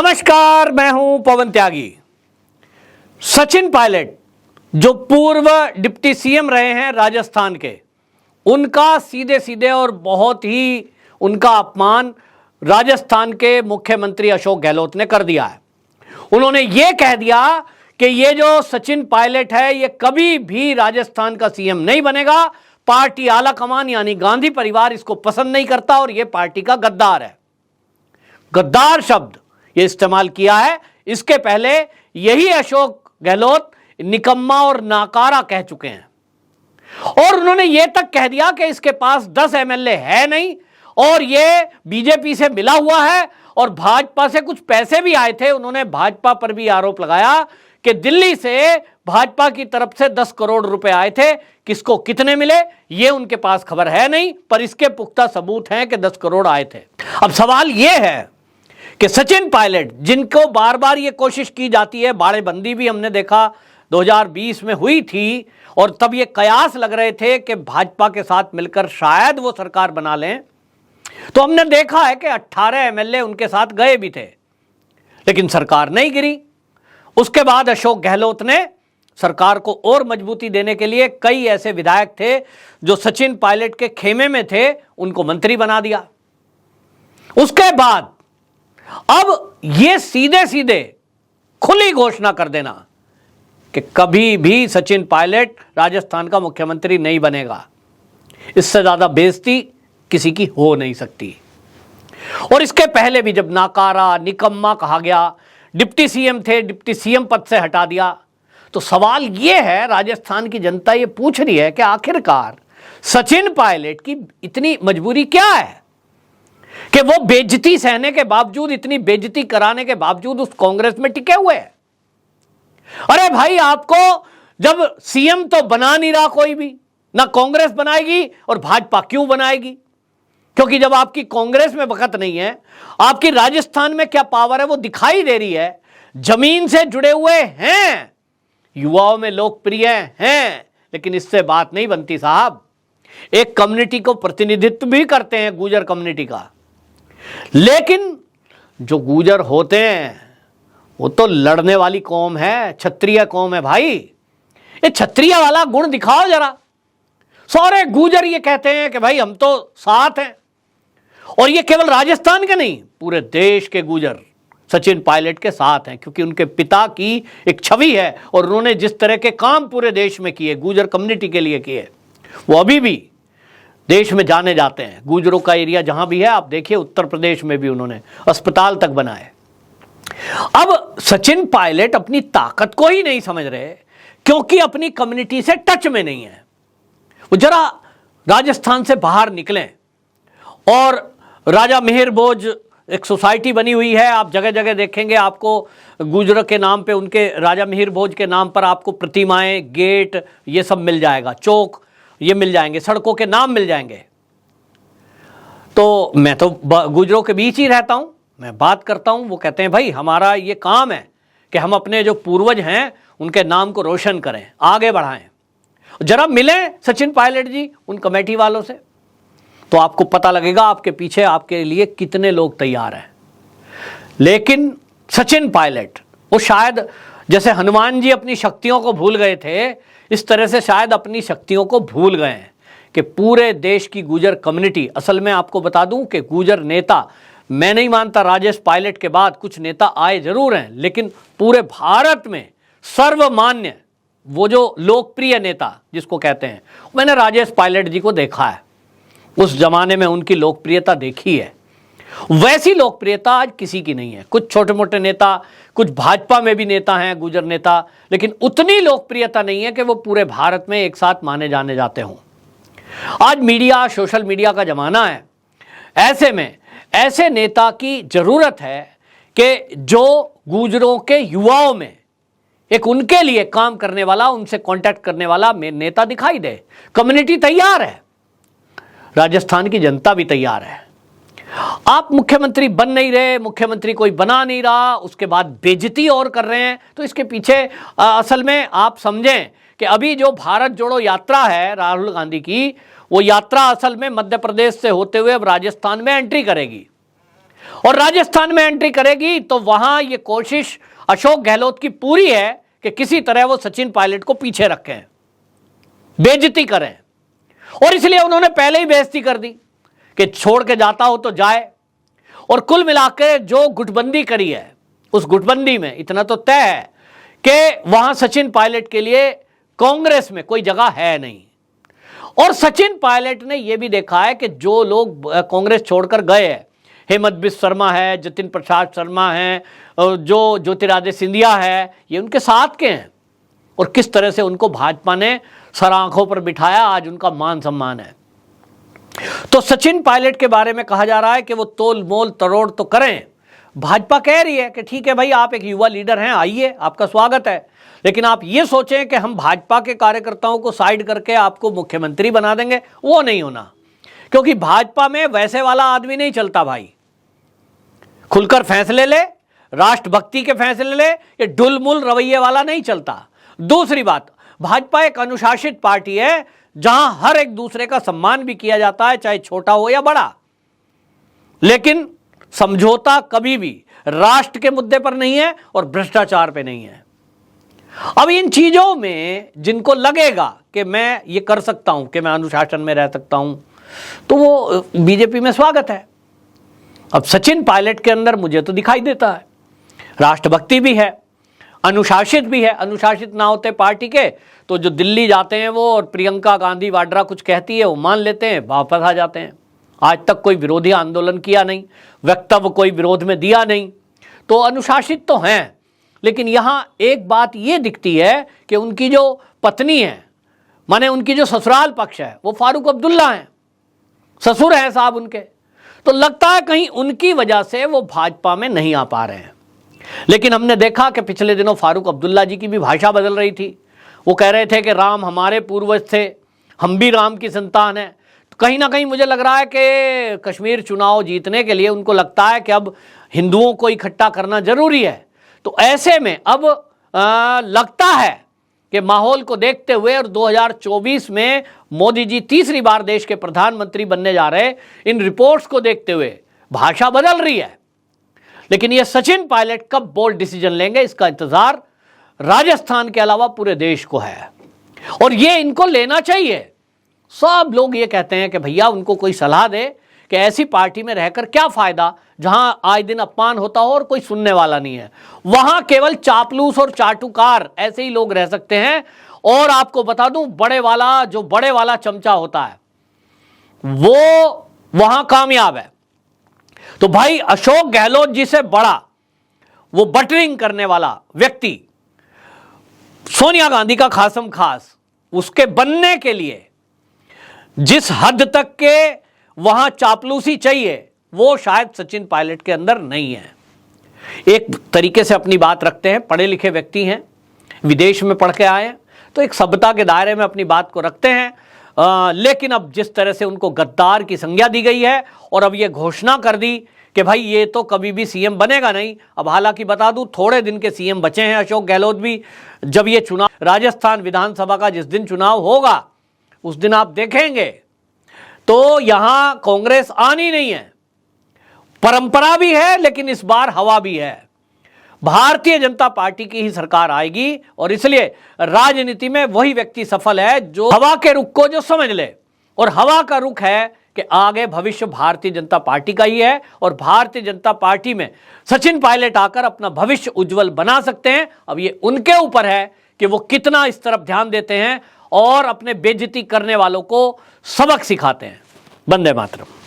नमस्कार, मैं हूं पवन त्यागी। सचिन पायलट जो पूर्व डिप्टी सीएम रहे हैं राजस्थान के, उनका सीधे सीधे और बहुत ही उनका अपमान राजस्थान के मुख्यमंत्री अशोक गहलोत ने कर दिया है। उन्होंने ये कह दिया कि ये जो सचिन पायलट है ये कभी भी राजस्थान का सीएम नहीं बनेगा। पार्टी आला कमान यानी गांधी परिवार इसको पसंद नहीं करता और ये पार्टी का गद्दार है। गद्दार शब्द ये इस्तेमाल किया है। इसके पहले यही अशोक गहलोत निकम्मा और नाकारा कह चुके हैं और उन्होंने यह तक कह दिया कि इसके पास 10 एमएलए है नहीं और ये बीजेपी से मिला हुआ है और भाजपा से कुछ पैसे भी आए थे। उन्होंने भाजपा पर भी आरोप लगाया कि दिल्ली से भाजपा की तरफ से 10 करोड़ रुपए आए थे। किसको कितने मिले ये उनके पास खबर है नहीं, पर इसके पुख्ता सबूत हैं कि 10 करोड़ आए थे। अब सवाल यह है कि सचिन पायलट जिनको बार बार ये कोशिश की जाती है, बाड़ेबंदी भी हमने देखा 2020 में हुई थी और तब ये कयास लग रहे थे कि भाजपा के साथ मिलकर शायद वो सरकार बना लें, तो हमने देखा है कि 18 एमएलए उनके साथ गए भी थे लेकिन सरकार नहीं गिरी। उसके बाद अशोक गहलोत ने सरकार को और मजबूती देने के लिए कई ऐसे विधायक थे जो सचिन पायलट के खेमे में थे, उनको मंत्री बना दिया। उसके बाद अब ये सीधे सीधे खुली घोषणा कर देना कि कभी भी सचिन पायलट राजस्थान का मुख्यमंत्री नहीं बनेगा, इससे ज्यादा बेइज्जती किसी की हो नहीं सकती। और इसके पहले भी जब नाकारा निकम्मा कहा गया, डिप्टी सीएम थे, डिप्टी सीएम पद से हटा दिया, तो सवाल यह है, राजस्थान की जनता ये पूछ रही है कि आखिरकार सचिन पायलट की इतनी मजबूरी क्या है कि वो बेइज्जती सहने के बावजूद, इतनी बेइज्जती कराने के बावजूद उस कांग्रेस में टिके हुए हैं। अरे भाई, आपको जब सीएम तो बना नहीं रहा कोई भी, ना कांग्रेस बनाएगी और भाजपा क्यों बनाएगी? क्योंकि जब आपकी कांग्रेस में वक्त नहीं है, आपकी राजस्थान में क्या पावर है वो दिखाई दे रही है। जमीन से जुड़े हुए हैं, युवाओं में लोकप्रिय हैं, लेकिन इससे बात नहीं बनती साहब। एक कम्युनिटी को प्रतिनिधित्व भी करते हैं, गुर्जर कम्युनिटी का, लेकिन जो गुर्जर होते हैं वो तो लड़ने वाली कौम है, क्षत्रिय कौम है। भाई, ये क्षत्रिय वाला गुण दिखाओ जरा। सारे गुर्जर ये कहते हैं कि भाई हम तो साथ हैं, और ये केवल राजस्थान के नहीं, पूरे देश के गुर्जर सचिन पायलट के साथ हैं, क्योंकि उनके पिता की एक छवि है और उन्होंने जिस तरह के काम पूरे देश में किए, गुर्जर कम्युनिटी के लिए किए, वो अभी भी देश में जाने जाते हैं। गुर्जरों का एरिया जहां भी है, आप देखिए उत्तर प्रदेश में भी उन्होंने अस्पताल तक बनाए। अब सचिन पायलट अपनी ताकत को ही नहीं समझ रहे क्योंकि अपनी कम्युनिटी से टच में नहीं है। वो जरा राजस्थान से बाहर निकलें, और राजा मिहिर भोज एक सोसाइटी बनी हुई है, आप जगह जगह देखेंगे, आपको गुर्जर के नाम पे, उनके राजा मिहिर भोज के नाम पर आपको प्रतिमाएं, गेट, ये सब मिल जाएगा, चौक ये मिल जाएंगे, सड़कों के नाम मिल जाएंगे। तो मैं तो गुर्जरों के बीच ही रहता हूं, मैं बात करता हूं, वो कहते हैं भाई हमारा ये काम है कि हम अपने जो पूर्वज हैं उनके नाम को रोशन करें, आगे बढ़ाएं। जरा मिलें सचिन पायलट जी उन कमेटी वालों से, तो आपको पता लगेगा आपके पीछे आपके लिए कितने लोग तैयार हैं। लेकिन सचिन पायलट वो शायद जैसे हनुमान जी अपनी शक्तियों को भूल गए थे, इस तरह से शायद अपनी शक्तियों को भूल गए हैं कि पूरे देश की गुर्जर कम्युनिटी, असल में आपको बता दूं कि गुर्जर नेता, मैं नहीं मानता राजेश पायलट के बाद कुछ नेता आए जरूर हैं, लेकिन पूरे भारत में सर्वमान्य वो जो लोकप्रिय नेता जिसको कहते हैं, मैंने राजेश पायलट जी को देखा है, उस जमाने में उनकी लोकप्रियता देखी है। वैसी लोकप्रियता आज किसी की नहीं है। कुछ छोटे मोटे नेता, कुछ भाजपा में भी नेता हैं गुर्जर नेता, लेकिन उतनी लोकप्रियता नहीं है कि वो पूरे भारत में एक साथ माने जाने जाते हों। आज मीडिया, सोशल मीडिया का जमाना है, ऐसे में ऐसे नेता की जरूरत है कि जो गुर्जरों के युवाओं में एक उनके लिए काम करने वाला, उनसे कांटेक्ट करने वाला नेता दिखाई दे। कम्युनिटी तैयार है, राजस्थान की जनता भी तैयार है। आप मुख्यमंत्री बन नहीं रहे, मुख्यमंत्री कोई बना नहीं रहा, उसके बाद बेइज्जती और कर रहे हैं, तो इसके पीछे असल में आप समझें कि अभी जो भारत जोड़ो यात्रा है राहुल गांधी की, वो यात्रा असल में मध्य प्रदेश से होते हुए अब राजस्थान में एंट्री करेगी। और राजस्थान में एंट्री करेगी तो वहां ये कोशिश अशोक गहलोत की पूरी है कि किसी तरह वो सचिन पायलट को पीछे रखें, बेइज्जती करें। और इसलिए उन्होंने पहले ही बेइज्जती कर दी कि छोड़ के जाता हो तो जाए। और कुल मिलाकर जो गुटबंदी करी है, उस गुटबंदी में इतना तो तय है कि वहां सचिन पायलट के लिए कांग्रेस में कोई जगह है नहीं। और सचिन पायलट ने यह भी देखा है कि जो लोग कांग्रेस छोड़कर गए हैं, हेमंत बिस्व शर्मा है, जतिन प्रसाद शर्मा है, जो ज्योतिरादित्य सिंधिया है, ये उनके साथ के हैं। और किस तरह से उनको भाजपा ने सर आंखों पर बिठाया, आज उनका मान सम्मान है। तो सचिन पायलट के बारे में कहा जा रहा है कि वो तोल मोल तरोड़ तो करें। भाजपा कह रही है कि ठीक है भाई, आप एक युवा लीडर हैं, आइए, आपका स्वागत है, लेकिन आप ये सोचें कि हम भाजपा के कार्यकर्ताओं को साइड करके आपको मुख्यमंत्री बना देंगे, वो नहीं होना। क्योंकि भाजपा में वैसे वाला आदमी नहीं चलता भाई। खुलकर फैसले ले, राष्ट्रभक्ति के फैसले ले, ये ढुलमुल रवैये वाला नहीं चलता। दूसरी बात, भाजपा एक अनुशासित पार्टी है जहां हर एक दूसरे का सम्मान भी किया जाता है, चाहे छोटा हो या बड़ा। लेकिन समझौता कभी भी राष्ट्र के मुद्दे पर नहीं है और भ्रष्टाचार पे नहीं है। अब इन चीजों में जिनको लगेगा कि मैं ये कर सकता हूं, कि मैं अनुशासन में रह सकता हूं, तो वो बीजेपी में स्वागत है। अब सचिन पायलट के अंदर मुझे तो दिखाई देता है राष्ट्रभक्ति भी है, अनुशासित भी है। अनुशासित ना होते पार्टी के तो जो दिल्ली जाते हैं वो, और प्रियंका गांधी वाड्रा कुछ कहती है वो मान लेते हैं, वापस आ जाते हैं। आज तक कोई विरोधी आंदोलन किया नहीं, वक्तव्य कोई विरोध में दिया नहीं, तो अनुशासित तो हैं। लेकिन यहाँ एक बात ये दिखती है कि उनकी जो पत्नी है, माने उनकी जो ससुराल पक्ष है, वो फारूक अब्दुल्ला हैं, ससुर हैं साहब उनके। तो लगता है कहीं उनकी वजह से वो भाजपा में नहीं आ पा रहे हैं। लेकिन हमने देखा कि पिछले दिनों फारूक अब्दुल्ला जी की भी भाषा बदल रही थी। वो कह रहे थे कि राम हमारे पूर्वज थे, हम भी राम की संतान हैं। तो कहीं ना कहीं मुझे लग रहा है कि कश्मीर चुनाव जीतने के लिए उनको लगता है कि अब हिंदुओं को इकट्ठा करना जरूरी है। तो ऐसे में अब लगता है कि माहौल को देखते हुए और 2024 में मोदी जी तीसरी बार देश के प्रधानमंत्री बनने जा रहे, इन रिपोर्ट्स को देखते हुए भाषा बदल रही है। लेकिन ये सचिन पायलट कब बोल्ड डिसीजन लेंगे, इसका इंतजार राजस्थान के अलावा पूरे देश को है। और ये इनको लेना चाहिए। सब लोग ये कहते हैं कि भैया उनको कोई सलाह दे कि ऐसी पार्टी में रहकर क्या फायदा जहां आए दिन अपमान होता हो और कोई सुनने वाला नहीं है। वहां केवल चापलूस और चाटुकार ऐसे ही लोग रह सकते हैं। और आपको बता दूं, बड़े वाला चमचा होता है वो वहां कामयाब है। तो भाई अशोक गहलोत जी से बड़ा वो बटरिंग करने वाला व्यक्ति सोनिया गांधी का खासम खास, उसके बनने के लिए जिस हद तक के वहां चापलूसी चाहिए वो शायद सचिन पायलट के अंदर नहीं है। एक तरीके से अपनी बात रखते हैं, पढ़े लिखे व्यक्ति हैं, विदेश में पढ़ के आए हैं, तो एक सभ्यता के दायरे में अपनी बात को रखते हैं। लेकिन अब जिस तरह से उनको गद्दार की संज्ञा दी गई है और अब ये घोषणा कर दी कि भाई ये तो कभी भी सीएम बनेगा नहीं। अब हालांकि बता दूं, थोड़े दिन के सीएम बचे हैं अशोक गहलोत भी। जब ये चुनाव, राजस्थान विधानसभा का जिस दिन चुनाव होगा उस दिन आप देखेंगे तो यहां कांग्रेस आनी नहीं है। परंपरा भी है लेकिन इस बार हवा भी है। भारतीय जनता पार्टी की ही सरकार आएगी। और इसलिए राजनीति में वही व्यक्ति सफल है जो हवा के रुख को जो समझ ले। और हवा का रुख है कि आगे भविष्य भारतीय जनता पार्टी का ही है और भारतीय जनता पार्टी में सचिन पायलट आकर अपना भविष्य उज्जवल बना सकते हैं। अब ये उनके ऊपर है कि वो कितना इस तरफ ध्यान देते हैं और अपने बेइज्जती करने वालों को सबक सिखाते हैं। वंदे मातरम।